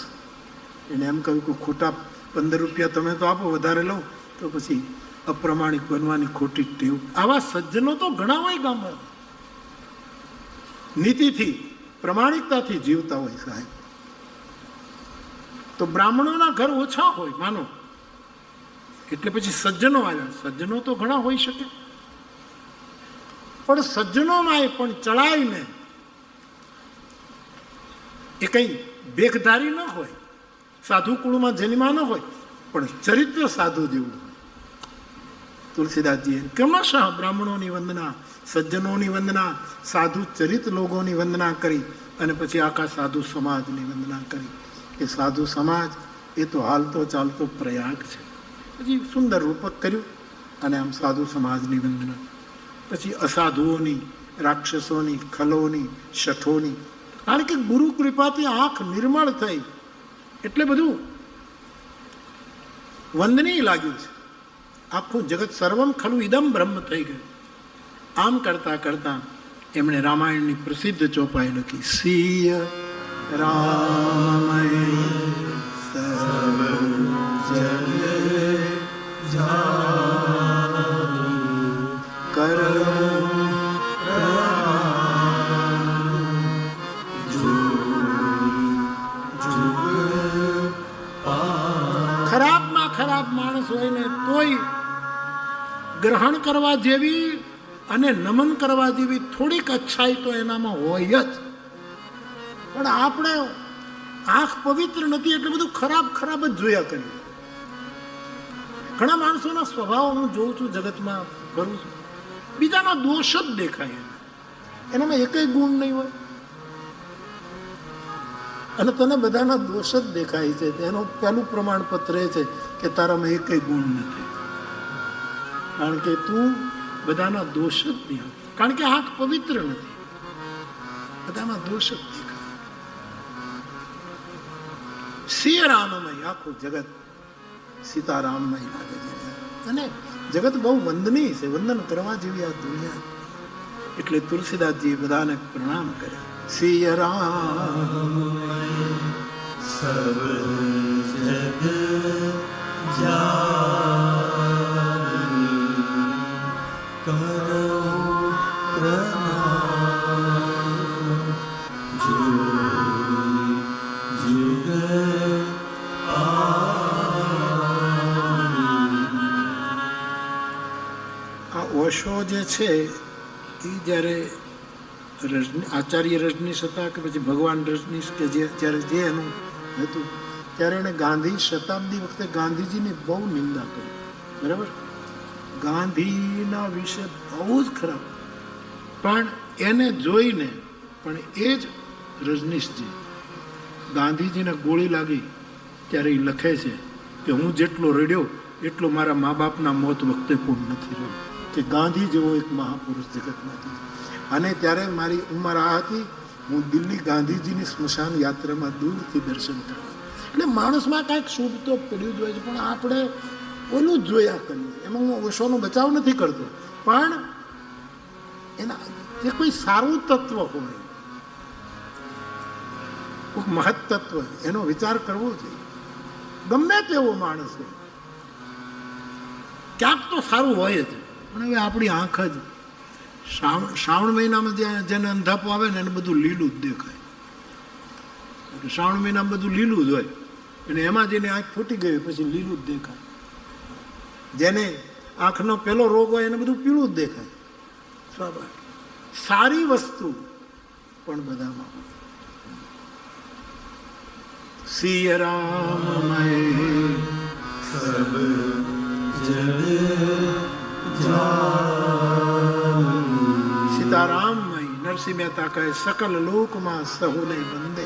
એને એમ કહ્યું કે ખોટા 15 રૂપિયા તમે તો આપો, વધારે લો તો પછી અપ્રમાણિક બનવાની ખોટી ટેવ. આવા સજ્જનો તો ઘણા હોય ગામમાં, નીતિથી પ્રમાણિકતાથી જીવતા હોય સાહેબ. તો બ્રાહ્મણોના ઘર ઓછા હોય માનો, એટલે પછી સજ્જનો આવ્યા. સજ્જનો તો ઘણા હોઈ શકે, પણ સજ્જનોમાં એ પણ ચડાઈને એ કંઈ ભેખધારી ન હોય, સાધુ કુળમાં જન્મા ન હોય, પણ ચરિત્ર સાધુ જેવું હોય. તુલસીદાસજીએ ક્રમશઃ બ્રાહ્મણોની વંદના, સજ્જનોની વંદના, સાધુ ચરિત લોકોની વંદના કરી, અને પછી આખા સાધુ સમાજની વંદના કરી. કે સાધુ સમાજ એ તો હાલતો ચાલતો પ્રયાગ છે. પછી સુંદર રૂપક કર્યું અને આમ સાધુ સમાજની વંદના, પછી અસાધુઓની, રાક્ષસોની, ખલોની, શઠોની. કારણ કે ગુરુ કૃપાથી આંખ નિર્મળ થઈ એટલે બધું વંદનીય લાગ્યું છે. આખું જગત સર્વમ ખલું ઇદમ બ્રહ્મ થઈ ગયું. આમ કરતા કરતા એમણે રામાયણની પ્રસિદ્ધ ચોપાઈ લખી, સિય રામમય સર્વ જગ ખરાબમાં ખરાબ માણસ હોય ને તોય ગ્રહણ કરવા જેવી અને નમન કરવા જેવી થોડીક અચ્છાઈ તો એનામાં હોય જ. પણ આપણે આંખ પવિત્ર નથી એટલે બધું ખરાબ ખરાબ જ જોયા કરીએ. ઘણા માણસોના સ્વભાવ હું જોઉં છું, જગતમાં કરું છું, બીજાના દોષ જ દેખાય, એનામાં એકય ગુણ નહીં હોય અને તને બધાના દોષ જ દેખાય છે. તેનું પહેલું પ્રમાણપત્ર એ છે કે તારામાં એકય ગુણ નથી, કારણ કે તું બધાના દોષ જ નહીં, કારણ કે આંખ પવિત્ર નથી, બધાના દોષ જ દેખાય. સિય રામમય, આખું જગત સીતારામમય લાગે છે અને જગત બહુ વંદનીય છે, વંદન કરવા જેવી આ દુનિયા. એટલે તુલસીદાસજી બધાને પ્રણામ કરે. સિય રામમય સર્વ જગ જાની કરો પ્રણામ જોઈ જુગ. આ ઓશો જે છે એ જ્યારે આચાર્ય રજનીશ હતા કે પછી ભગવાન રજનીશ કે જ્યારે જે એનું હતું ત્યારે એણે ગાંધી શતાબ્દી વખતે ગાંધીજીની બહુ નિંદા કરી. બરાબર, ગાંધીના વિશે બહુ જ ખરાબ. પણ એને જોઈને પણ એ જ રજનીશજી ગાંધીજીને ગોળી લાગી ત્યારે એ લખે છે કે હું જેટલો રડ્યો એટલો મારા મા બાપના મોત વખતે પણ નથી રહ્યો. કે ગાંધી જેવો એક મહાપુરુષ જગતમાંથી. અને ત્યારે મારી ઉંમર આ હતી, હું દિલ્હી ગાંધીજીની સ્મશાન યાત્રામાં દૂરથી દર્શન કરવા. એટલે માણસમાં કાંઈક શુભ તો પડ્યું જ હોય છે, પણ આપણે ઓલું જ જોયા કરીએ. એમાં હું ઓશોનો બચાવ નથી કરતો, પણ એના જે કોઈ સારું તત્વ હોય, કોઈ મહત તત્વ, એનો વિચાર કરવો જોઈએ. ગમે તેવો માણસ હોય ક્યાંક તો સારું હોય જ. પણ હવે આપણી આંખ જ શ્રાવણ મહિનામાં જેને અંધાપો આવે ને એને બધું લીલું જ દેખાય. શ્રાવણ મહિનામાં બધું લીલું જ હોય અને એમાં જેને આંખ ફૂટી ગઈ પછી લીલું જ દેખાય. જેને આંખનો પેલો રોગ હોય એને બધું પીળું જ દેખાય. સ્વાભાવિક. સારી વસ્તુ પણ બધામાં હોય. સિય રામમય સર્વ જગ સીતારામમય. નરસિંહ મહેતા કહે સકલ લોકમાં સહુને બંદે.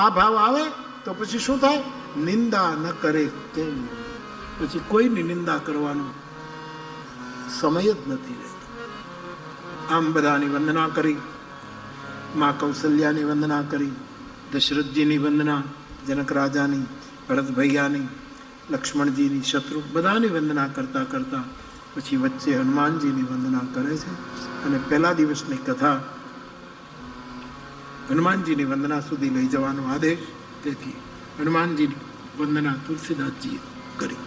આ ભાવ આવે તો પછી શું થાય? નિંદા ન કરે કેમ, પછી કોઈની નિંદા કરવાનો સમય જ નથી રહેતો. આમ બધાની વંદના કરી, મા કૌશલ્યાની વંદના કરી, દશરથજીની વંદના, જનક રાજાની, ભરત ભૈયાની, લક્ષ્મણજીની, શત્રુ બધાની વંદના કરતા કરતા પછી વચ્ચે હનુમાનજીની વંદના કરે છે. અને પહેલા દિવસની કથા હનુમાનજીની વંદના સુધી લઈ જવાનો આદેશ. તેથી હનુમાનજીની વંદના તુલસીદાસજીએ કરી.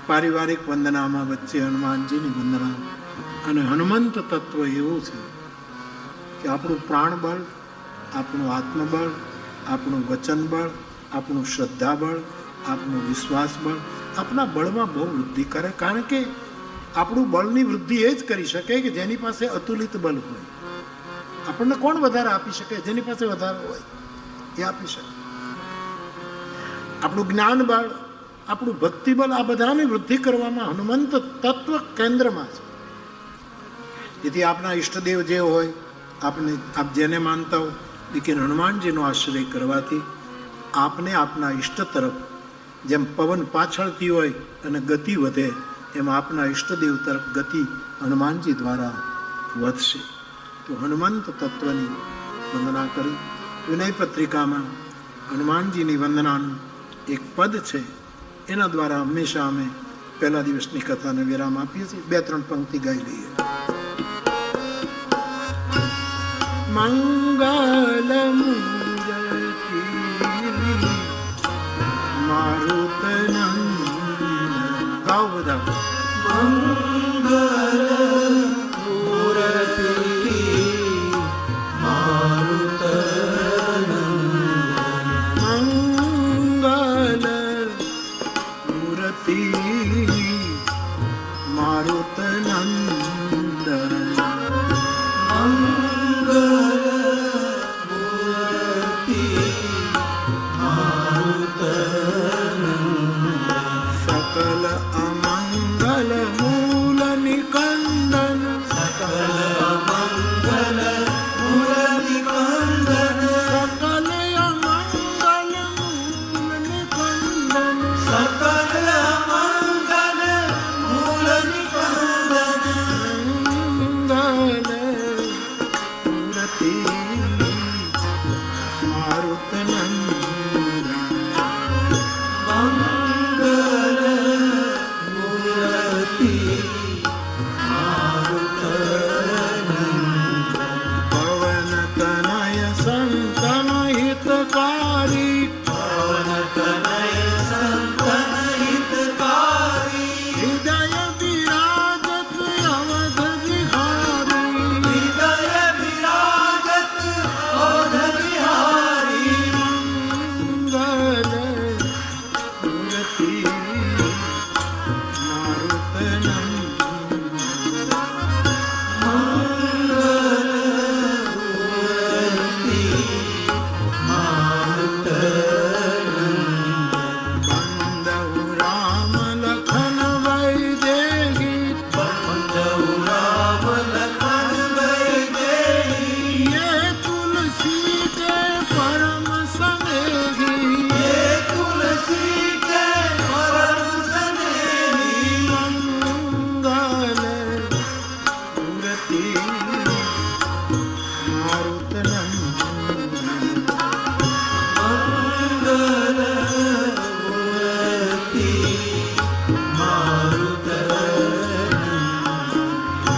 પારિવારિક વંદનામાં વચ્ચે હનુમાનજીની વંદના. અને હનુમંત તત્વ એવું છે કે આપણું પ્રાણબળ, આપણું આત્મબળ, આપણું વચન બળ, આપણું શ્રદ્ધા બળ, આપણું વિશ્વાસ બળ, આપણા બળમાં બહુ વૃદ્ધિ કરે. કારણ કે આપણું બળની વૃદ્ધિ એ જ કરી શકે કે જેની પાસે અતુલિત બળ હોય. આપણને કોણ વધારે આપી શકે? જેની પાસે વધારે હોય એ આપી શકે. આપણું જ્ઞાન બળ, આપણું ભક્તિ બળ, આ બધાની વૃદ્ધિ કરવામાં હનુમંત તત્વ કેન્દ્રમાં છે. જેથી આપના ઈષ્ટદેવ જે હોય, આપને આપ જેને માનતા હો, લેકિન હનુમાનજીનો આશ્રય કરવાથી આપને આપના ઈષ્ટ તરફ જેમ પવન પાછળથી હોય અને ગતિ વધે, એમ આપના ઈષ્ટદેવ તરફ ગતિ હનુમાનજી દ્વારા વધશે. તો હનુમંત તત્વની વંદના કરી. વિનય પત્રિકામાં હનુમાનજીની વંદનાનું એક પદ છે, એના દ્વારા હંમેશા અમે પહેલા દિવસની કથાને વિરામ આપીએ છીએ. 2-3 પંક્તિ ગાઈ લઈએ. મંગલ મૂર્તિ મારુતનંદન. ગાઓ બધા. મંગલ મૂર્તિ મારુતનંદન. મંગલ મૂર્તિ મારુતનંદન.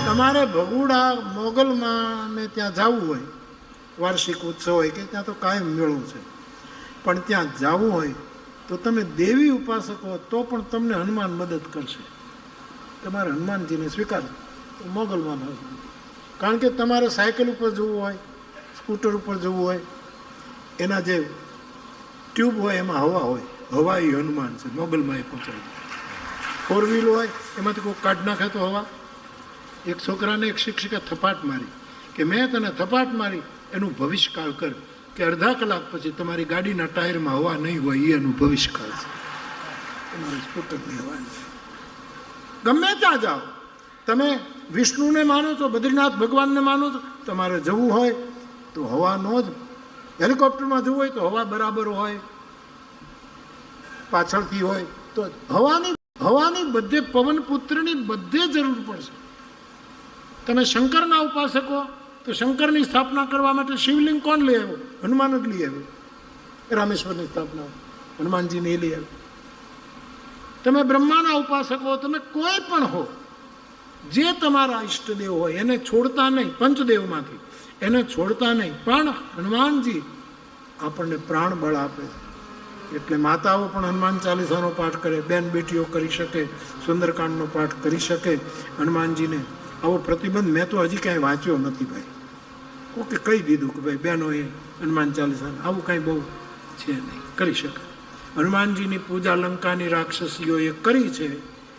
તમારે ભગુડા મોગલમાં ને ત્યાં જવું હોય, વાર્ષિક ઉત્સવ હોય કે ત્યાં તો કાયમ મેળો છે, પણ ત્યાં જવું હોય તો તમે દેવી ઉપાસક હો તો પણ તમને હનુમાન મદદ કરશે. તમારે હનુમાનજીને સ્વીકાર મોગલમાં ભાવ, કારણ કે તમારે સાયકલ ઉપર જવું હોય, સ્કૂટર ઉપર જવું હોય, એના જે ટ્યુબ હોય એમાં હવા હોય, હવા એ હનુમાન છે, મોગલમાં એ પહોંચાડી. 4 વ્હીલ હોય એમાંથી કોઈ કાઢ નાખે તો હવા. એક છોકરાને એક શિક્ષિકા થપાટ મારી કે મેં તને થપાટ મારી, એનું ભવિષ્યકાળ કર કે અડધા કલાક પછી તમારી ગાડીના ટાયરમાં હવા નહીં હોય, એ એનું ભવિષ્યકાળ છે. તમારે સ્કૂટરની હવા નથી. ગમે ત્યાં જાઓ, તમે વિષ્ણુને માનો છો, બદ્રીનાથ ભગવાનને માનો છો, તમારે જવું હોય તો હવાનો જ, હેલિકોપ્ટરમાં જવું હોય તો હવા બરાબર હોય, પાછળથી હોય તો હવાની બધે, પવનપુત્રની બધે જરૂર પડશે. તમે શંકરના ઉપાસકો તો શંકરની સ્થાપના કરવા માટે શિવલિંગ કોણ લઈ આવ્યો? હનુમાન જ લઈ આવ્યો. રામેશ્વરની સ્થાપના હનુમાનજીને એ લઈ આવ્યો. તમે બ્રહ્માના ઉપાસકો, તમે કોઈ પણ હો, જે તમારા ઈષ્ટદેવ હોય એને છોડતા નહીં, પંચદેવમાંથી એને છોડતા નહીં. પણ હનુમાનજી આપણને પ્રાણ બળ આપે છે. એટલે માતાઓ પણ હનુમાન ચાલીસાનો પાઠ કરે, બેન બેટીઓ કરી શકે, સુંદરકાંડનો પાઠ કરી શકે. હનુમાનજીને આવો પ્રતિબંધ મેં તો હજી કાંઈ વાંચ્યો નથી ભાઈ. ઓકે, કહી દીધું કે ભાઈ બહેનોએ હનુમાન ચાલીસા, આવું કાંઈ બહુ છે નહીં, કરી શકે. હનુમાનજીની પૂજા લંકાની રાક્ષસીઓએ કરી છે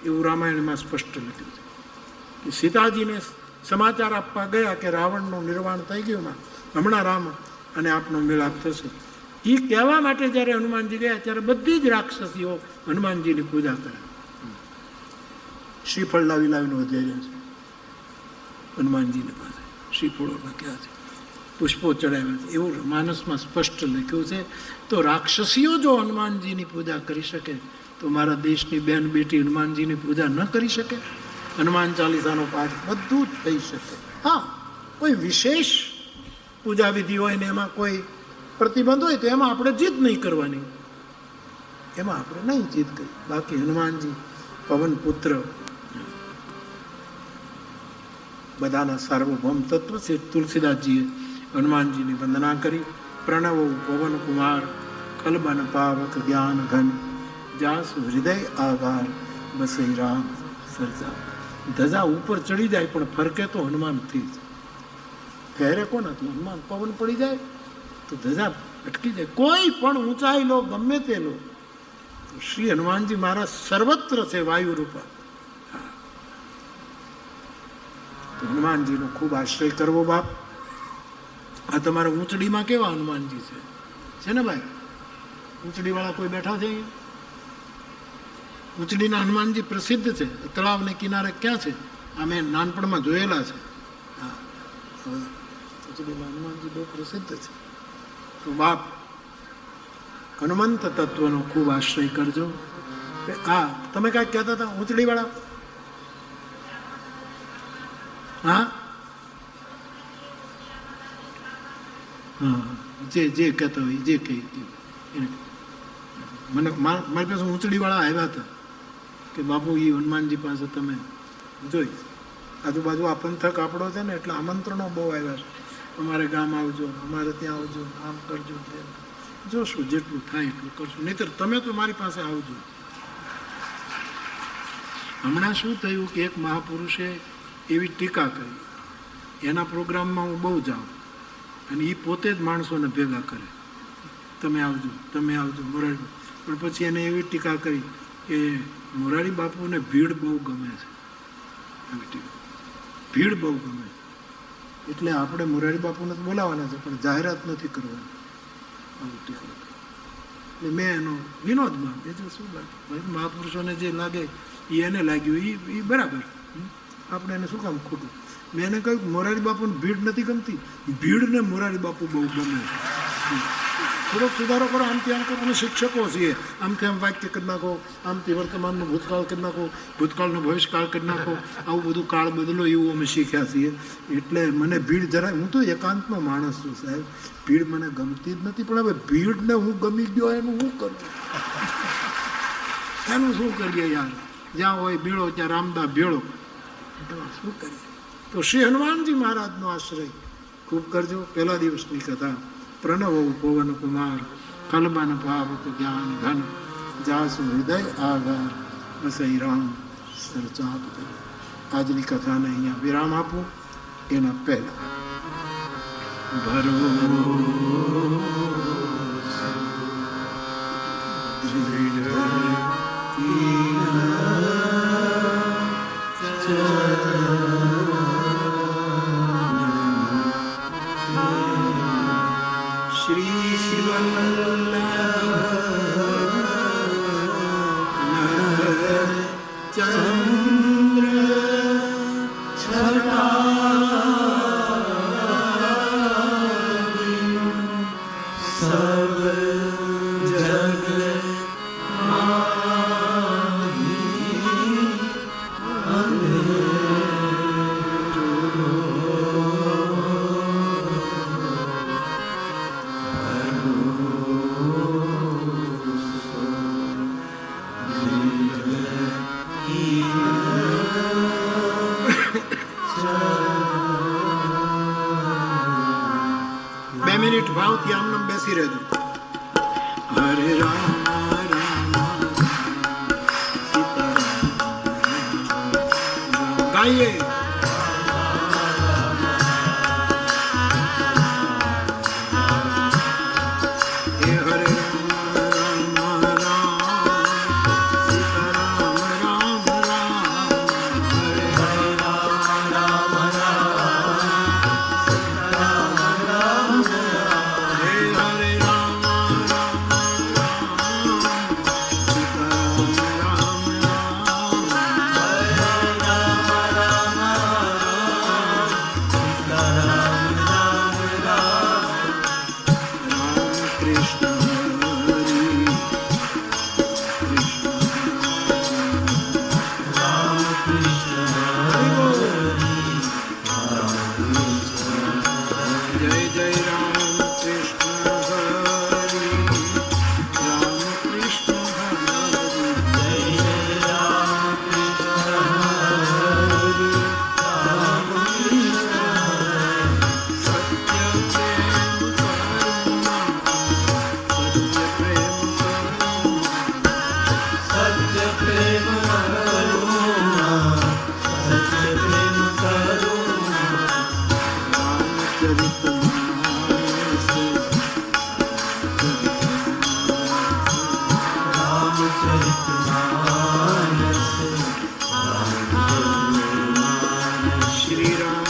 એવું રામાયણમાં સ્પષ્ટ લખ્યું છે કે સીતાજીને સમાચાર આપવા ગયા કે રાવણનું નિર્વાણ થઈ ગયું, હમણાં રામ અને આપનો મેળાપ થશે. એ કહેવા માટે જ્યારે હનુમાનજી ગયા ત્યારે બધી જ રાક્ષસીઓ હનુમાનજીની પૂજા કરે. શ્રીફળ લાવી લાવીને વધાર્યા છે હનુમાનજીની પાસે, શ્રીફળો લખ્યા છે, પુષ્પો ચડાવ્યા છે, એવું માનસમાં સ્પષ્ટ લખ્યું છે. તો રાક્ષસીઓ જો હનુમાનજીની પૂજા કરી શકે તો મારા દેશની બેન બેટી હનુમાનજીની પૂજા ન કરી શકે? હનુમાન ચાલીસાનો પાઠ બધું જ થઈ શકે. હા, કોઈ વિશેષ પૂજા વિધિ હોય ને એમાં કોઈ પ્રતિબંધ હોય તો એમાં આપણે જીદ નહીં કરવાની, એમાં આપણે નહીં જીદ કરી. બાકી હનુમાનજી પવન પુત્ર બધાના સાર્વભૌમ તત્વ છે. તુલસીદાસજીએ હનુમાનજીની વંદના કરી. પ્રણવ પવન કુમાર કલબન પાવક જ્ઞાન ઘન જાસુ હૃદય આધાર બસઈ રામ સરજા. ધજા ઉપર ચડી જાય પણ ફરકે તો હનુમાનથી જ. ફેરે કોનાથી? હનુમાન. પવન પડી જાય તો ધજા અટકી જાય. કોઈ પણ ઊંચાઈ લો, ગમે તે લો, શ્રી હનુમાનજી મારા સર્વત્ર છે, વાયુ રૂપા. હનુમાનજીનો ખૂબ આશ્રય કરવો બાપ. આ તમારા ઊંચડીમાં કેવા હનુમાનજી છે ને ભાઈ? ઊંચડી વાળા કોઈ બેઠા છે અહીંયા? ઊંચડીના હનુમાનજી પ્રસિદ્ધ છે. તળાવને કિનારે ક્યાં છે? આ મેં નાનપણમાં જોયેલા છે. હા, ઊંચડીના હનુમાનજી બહુ પ્રસિદ્ધ છે. તો બાપ હનુમંત તત્વનો ખૂબ આશ્રય કરજો. હા, તમે કાંઈક કહેતા હતા ઊંચડી વાળા? હા હા, જે કહેતા હોય જે કહી મને મારી પાસે ઊંચડી વાળા આવ્યા હતા કે બાપુ એ હનુમાનજી પાસે તમે જોઈ. આજુબાજુ આ પંથક આપણો છે ને એટલે આમંત્રણો બહુ આવ્યા છે. અમારે ગામ આવજો, અમારે ત્યાં આવજો, આમ કરજો, જોશું જેટલું થાય એટલું કરશું, નહીંતર તમે તો મારી પાસે આવજો. હમણાં શું થયું કે એક મહાપુરુષે એવી ટીકા કરી, એના પ્રોગ્રામમાં હું બહુ જાઉં અને એ પોતે જ માણસોને ભેગા કરે, તમે આવજો, તમે આવજો મોરારી. પણ પછી એને એવી ટીકા કરી કે મોરારી બાપુને ભીડ બહુ ગમે છે. આવી ટીકા, ભીડ બહુ ગમે એટલે આપણે મોરારી બાપુને તો બોલાવવાના છે પણ જાહેરાત નથી કરવાની. આવી ટીકા એટલે મેં એનો વિનોદમાં બીજું શું લાગે ભાઈ, મહાપુરુષોને જે લાગે એ એને લાગ્યું એ બરાબર, આપણે એને શું કામ ખોટું. મેં એને કહ્યું મોરારી બાપુને ભીડ નથી ગમતી, ભીડને મોરારી બાપુ બહુ ગમે. થોડોક સુધારો કરો, આમથી આમ કરો. અમે શિક્ષકો છીએ, આમથી આમ વાક્ય કરી નાખો, આમથી વર્તમાનનો ભૂતકાળ કરી નાખો, ભૂતકાળનો ભવિષ્યકાળ કરી નાખો, આવું બધું કાળ બદલો એવું અમે શીખ્યા છીએ. એટલે મને ભીડ જરાય, હું તો એકાંતનો માણસ છું સાહેબ, ભીડ મને ગમતી જ નથી. પણ હવે ભીડને હું ગમી ગયો એનું શું કરું? એનું શું કરીએ યાર? જ્યાં હોય ભીડો ત્યાં રામદા ભેળો, શું કરીએ? તો શ્રી હનુમાનજી મહારાજનો આશ્રય ખૂબ કરજો. પહેલા દિવસની કથા. પ્રણવ પવન કુમાર કલબન પાવક જ્ઞાન ઘન જાસુ હૃદય આધાર બસઈ રામ સરચાપ. આજની કથાને અહીંયા વિરામ આપું એના પહેલા ભરો ભાવથી આમ બેસી રહેજો. હરે રામ રામ સીતારામ ગાઈએ. શ્રી રામ